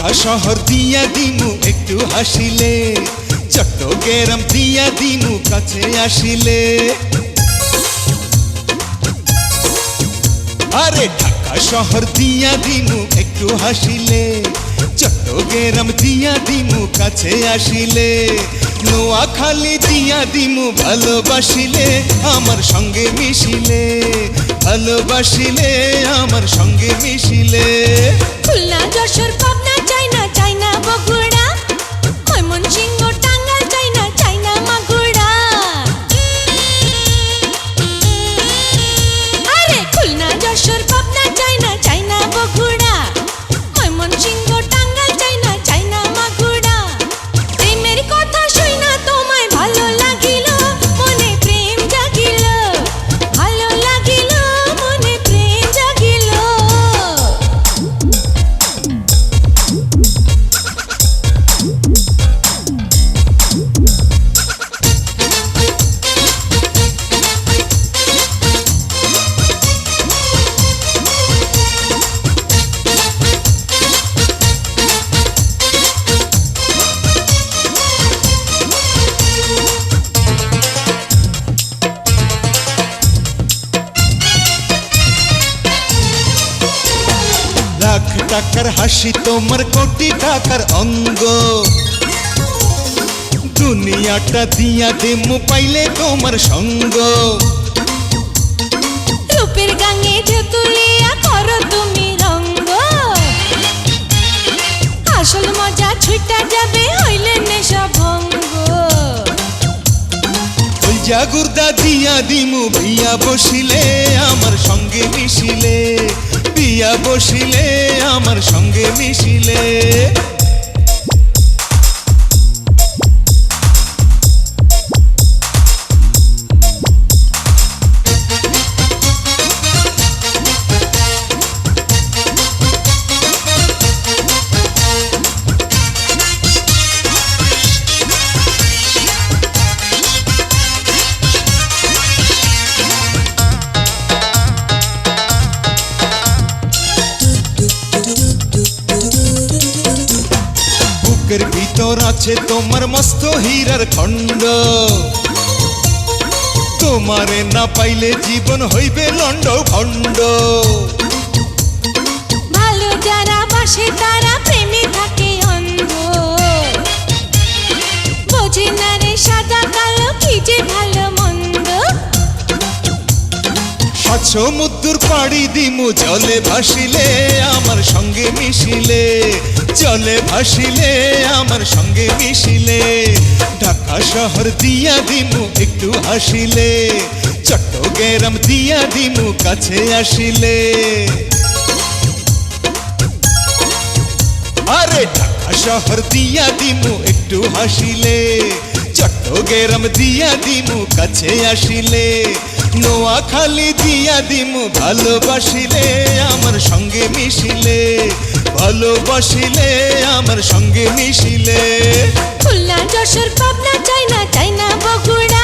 ঢাকা শহর দিয়া দিমু একটু হাসিলে, চট্টগ্রাম দিয়া দিমু কাছে আসিলে। আরে ঢাকা শহর দিয়া দিমু একটু হাসিলে, চট্টগ্রাম দিয়া দিমু কাছে আসিলে। নোয়াখালী দিয়া দিমু ভালোবাসিলে, আমার সঙ্গে মিশিলে, ভালোবাসিলে আমার সঙ্গে মিশিলে। খুলনা যশোর পাবনা চাইনা চাইনা বগুড়া, ময়মনসিংহ টাঙ্গাইল চাইনা চাইনা মাগুরা। আরে খুলনা যশোর পাবনা চাইনা চাইনা বগুড়া, ময়মনসিংহ টাঙ্গাইল চাইনা চাইনা মাগুরা। প্রেমের কথা শুইনা তোমায় ভালো লাগিল, মনে প্রেম জাগিল, ভালো লাগিল মনে প্রেম জাগিল। লাখ টাকার হাসি তোমার কোটি টাকার অঙ্গ, দুনিয়াটা দিয়া দিমু পাইলে তোমার সঙ্গ। রূপের গাঙে ঢেউ তুলিয়া করো তুমি রঙ্গ, আসল মজা ছুটা যাবে হইলে নেশা ভঙ্গ। কলজা গুর্দা দিয়া দিমু বিয়া বসিলে, আমার সঙ্গে মিশিলে, বিয়া বসিলে আমার সঙ্গে মিশিলে। বুকের ভিতর আছে তোমার মস্ত হীরার খণ্ড, তোমারে না পাইলে জীবন হইবে লন্ড ভণ্ড। ভালো যারা বাসে তারা প্রেমে থাকে অন্ধ, বোঝে না রে সাদা কালো কি যে ভালো মন্দ। 7 সমুদ্র পাড়ি দিমু জলে ভাসিলে, আমার সঙ্গে মিশিলে, জলে ভাসিলে আমার সঙ্গে মিশিলে। ঢাকা শহর দিয়া দিমু একটু হাসিলে, চট্টগ্রাম দিয়া দিমু কাছে আসিলে। আরে ঢাকা শহর দিয়া দিমু একটু হাসিলে, চট্টগ্রাম দিয়া দিমু কাছে আসিলে। নোয়াখালী দিয়া দিমু ভালোবাসিলে, আমার সঙ্গে মিশিলে, ভালোবাসিলে আমার সঙ্গে মিশিলে। খুলনা যশোর পাবনা চাইনা চাইনা বগুড়া,